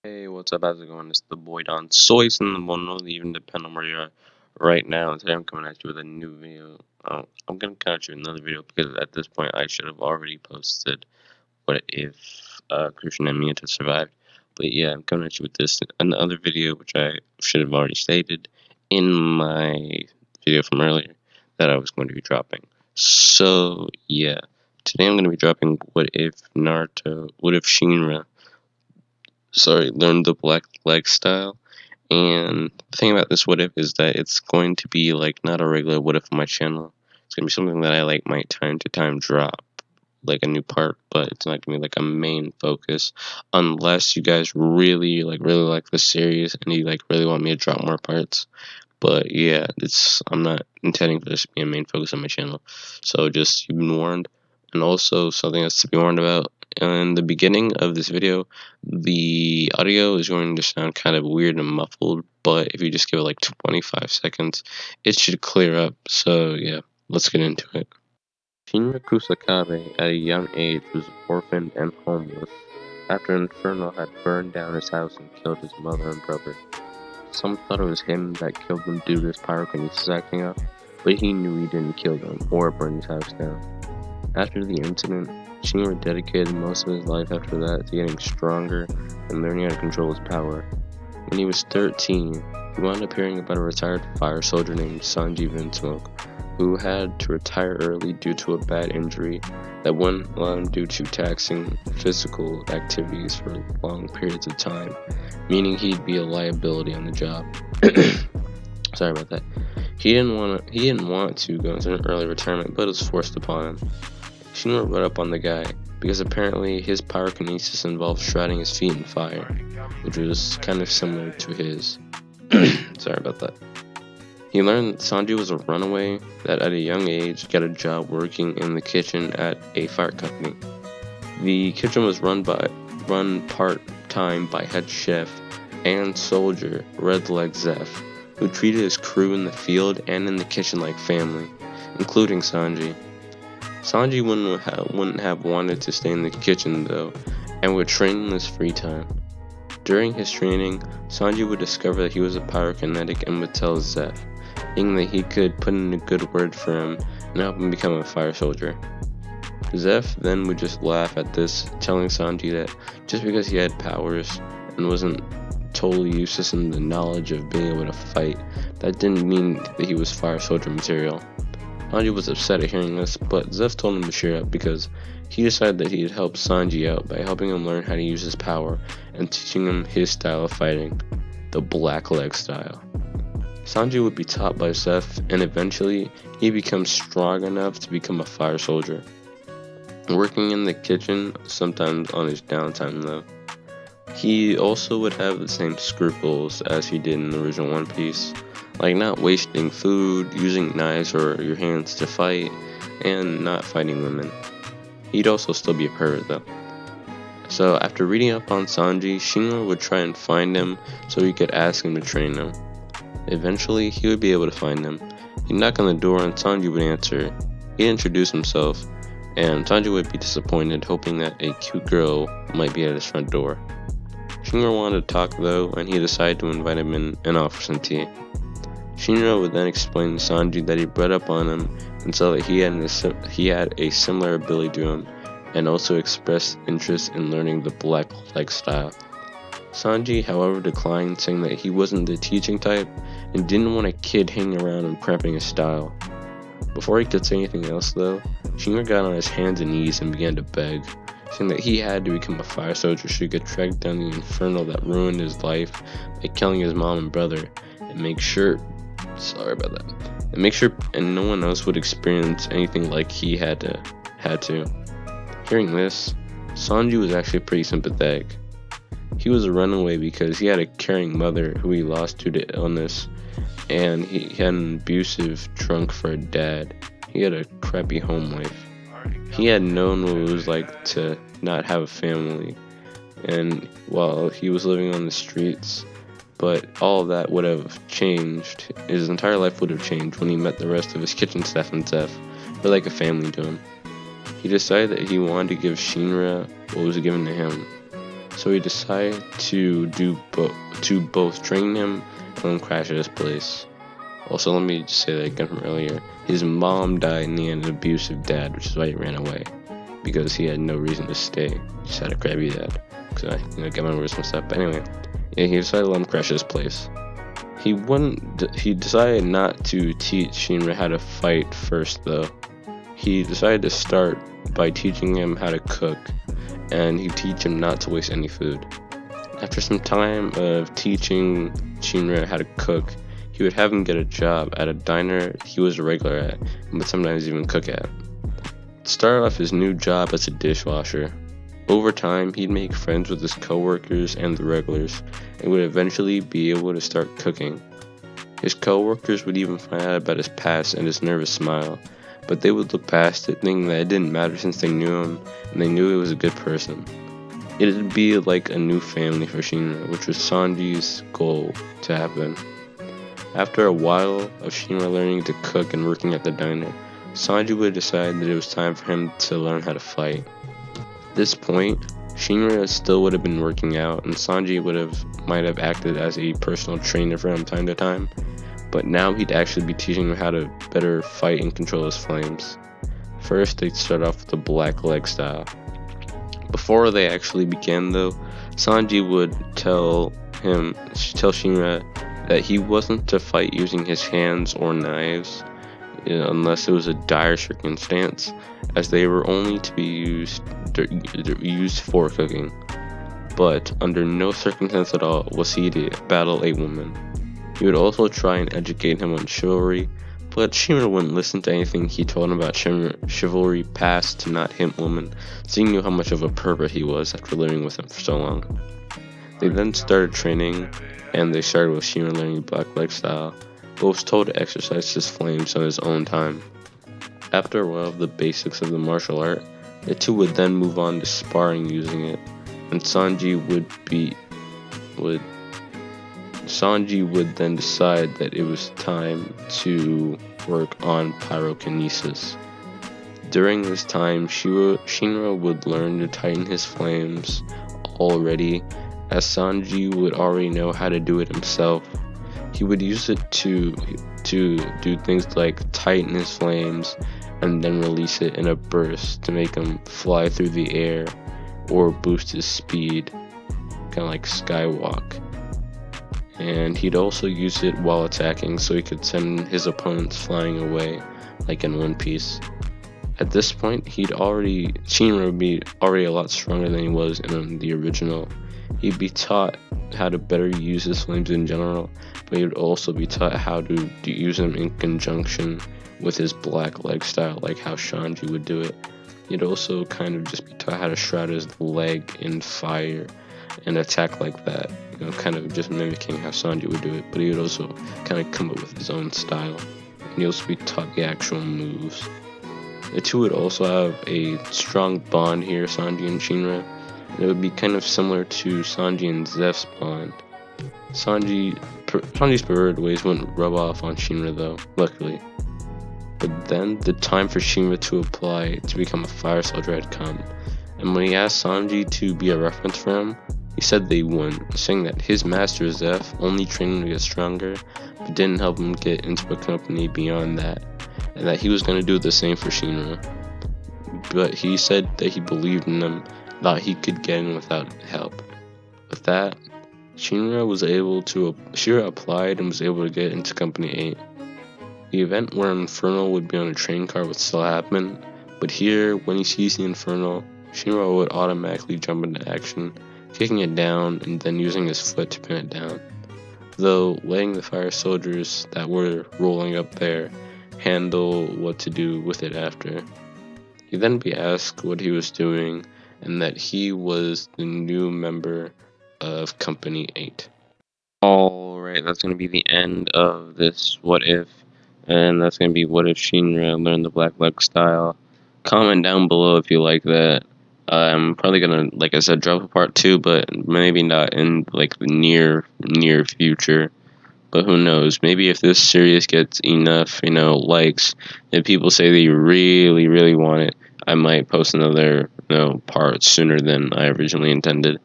Hey, what's up? How's it going? It's the boy Don Soyce in the morning, even depending on where you are right now. And today I'm coming at you with a new video. I'm gonna come at you with another video because at this point I should have already posted what if Christian and Mia had survived. But yeah, I'm coming at you with this another video which I should have already stated in my video from earlier that I was going to be dropping. So yeah, today I'm going to be dropping what if Shinra learned the black leg style. And the thing about this what if is that it's going to be like not a regular what if on my channel. It's gonna be something that I like might time to time drop, like a new part, but it's not gonna be like a main focus unless you guys really like the series and you like really want me to drop more parts. But yeah, I'm not intending for this to be a main focus on my channel. So just you've been warned. And also something else to be warned about. In the beginning of this video, the audio is going to sound kind of weird and muffled, but if you just give it like 25 seconds, it should clear up. So yeah, let's get into it. Shinra Kusakabe, at a young age, was orphaned and homeless after an inferno had burned down his house and killed his mother and brother. Some thought it was him that killed them due to his pyrokinesis acting up, but he knew he didn't kill them or burn his house down. After the incident, Shinra dedicated most of his life after that to getting stronger and learning how to control his power. When he was 13, he wound up hearing about a retired fire soldier named Sanji Vinsmoke, who had to retire early due to a bad injury that wouldn't allow him due to taxing physical activities for long periods of time, meaning he'd be a liability on the job. Sorry about that. He didn't want to go into an early retirement, but it was forced upon him. Shinra read up on the guy because apparently his pyrokinesis involved shrouding his feet in fire, which was kind of similar to his. Sorry about that. He learned that Sanji was a runaway that at a young age got a job working in the kitchen at a fire company. The kitchen was run part-time by head chef and soldier Redleg Zeph, who treated his crew in the field and in the kitchen like family, including Sanji. Sanji wouldn't have wanted to stay in the kitchen though, and would train in his free time. During his training, Sanji would discover that he was a pyrokinetic and would tell Zeph, thinking that he could put in a good word for him and help him become a fire soldier. Zeph then would just laugh at this, telling Sanji that just because he had powers and wasn't totally useless in the knowledge of being able to fight, that didn't mean that he was fire soldier material. Sanji was upset at hearing this, but Zeph told him to cheer up because he decided that he'd help Sanji out by helping him learn how to use his power and teaching him his style of fighting, the black leg style. Sanji would be taught by Zeph, and eventually he becomes strong enough to become a fire soldier. Working in the kitchen, sometimes on his downtime though. He also would have the same scruples as he did in the original One Piece, like not wasting food, using knives or your hands to fight, and not fighting women. He'd also still be a pervert though. So after reading up on Sanji, Shinra would try and find him so he could ask him to train him. Eventually, he would be able to find him. He'd knock on the door and Sanji would answer. He'd introduce himself, and Sanji would be disappointed, hoping that a cute girl might be at his front door. Shinra wanted to talk though, and he decided to invite him in and offer some tea. Shinra would then explain to Sanji that he bred up on him and saw that he had a similar ability to him, and also expressed interest in learning the black leg style. Sanji, however, declined, saying that he wasn't the teaching type and didn't want a kid hanging around and cramping his style. Before he could say anything else though, Shinra got on his hands and knees and began to beg, saying that he had to become a fire soldier so he could track down the inferno that ruined his life by killing his mom and brother, and make sure no one else would experience anything like he had to. Hearing this, Sanji was actually pretty sympathetic. He was a runaway because he had a caring mother who he lost due to illness, and he had an abusive drunk for a dad. He had a crappy home life. He had known what it was like to not have a family, and while he was living on the streets, but all of that would have changed. His entire life would have changed when he met the rest of his kitchen staff and Zeph. They're like a family to him. He decided that he wanted to give Shinra what was given to him. So he decided to both train him and crash at his place. Also, let me just say that again from earlier. His mom died and he had an abusive dad, which is why he ran away. Because he had no reason to stay. He just had a crabby dad. Because I get my words mixed up. But anyway, yeah, he decided to let him crash his place. He decided not to teach Shinra how to fight first, though. He decided to start by teaching him how to cook, and he'd teach him not to waste any food. After some time of teaching Shinra how to cook, he would have him get a job at a diner he was a regular at, but sometimes even cook at. Started off his new job as a dishwasher. Over time, he'd make friends with his coworkers and the regulars, and would eventually be able to start cooking. His coworkers would even find out about his past and his nervous smile, but they would look past it, thinking that it didn't matter since they knew him, and they knew he was a good person. It'd be like a new family for Shinra, which was Sanji's goal to happen. After a while of Shinra learning to cook and working at the diner, Sanji would decide that it was time for him to learn how to fight. At this point, Shinra still would have been working out, and Sanji might have acted as a personal trainer for him time to time, but now he'd actually be teaching him how to better fight and control his flames. First, they'd start off with the black leg style. Before they actually began, though, Sanji would tell Shinra that he wasn't to fight using his hands or knives, unless it was a dire circumstance, as they were only to be used for cooking. But under no circumstance at all was he to battle a woman. He would also try and educate him on chivalry, but Shinra wouldn't listen to anything he told him about chivalry past to not hint woman, seeing how much of a pervert he was after living with him for so long. They then started training, and they started with Shinra learning black leg style, but was told to exercise his flames on his own time. After a while of the basics of the martial art, the two would then move on to sparring using it, and Sanji would then decide that it was time to work on pyrokinesis. During this time, Shinra would learn to tighten his flames already, as Sanji would already know how to do it himself. He would use it to do things like tighten his flames and then release it in a burst to make him fly through the air or boost his speed, kind of like skywalk. And he'd also use it while attacking so he could send his opponents flying away, like in One Piece. At this point, Shinra would be already a lot stronger than he was in the original. He'd be taught how to better use his flames in general, but he would also be taught how to use them in conjunction with his black leg style, like how Sanji would do it. He'd also kind of just be taught how to shroud his leg in fire and attack like that, kind of just mimicking how Sanji would do it, but he would also kind of come up with his own style, and he'd also be taught the actual moves. The two would also have a strong bond here, Sanji and Shinra, and it would be kind of similar to Sanji and Zeph's bond. Sanji's perverted ways wouldn't rub off on Shinra though, luckily. But then the time for Shinra to apply to become a fire soldier had come, and when he asked Sanji to be a reference for him, he said they wouldn't, saying that his master Zeph only trained him to get stronger, but didn't help him get into a company beyond that, and that he was going to do the same for Shinra. But he said that he believed in him, thought he could get in without help. With that, Shinra applied and was able to get into Company 8. The event where Infernal would be on a train car would still happen, but here, when he sees the Infernal, Shinra would automatically jump into action, kicking it down and then using his foot to pin it down, though letting the fire soldiers that were rolling up there handle what to do with it after. He'd then be asked what he was doing, and that he was the new member of Company 8. Alright, that's going to be the end of this What If, and that's going to be What If Shinra learned the Black Leg style. Comment down below if you like that. I'm probably going to, like I said, drop a part 2, but maybe not in like the near future. But who knows? Maybe if this series gets enough, likes, if people say they really, really want it, I might post another, part sooner than I originally intended.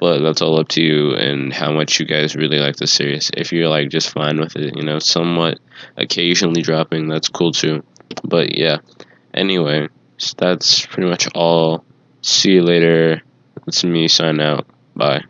But that's all up to you and how much you guys really like the series. If you're like just fine with it, somewhat occasionally dropping, that's cool too. But yeah, anyway, so that's pretty much all. See you later. It's me sign out. Bye.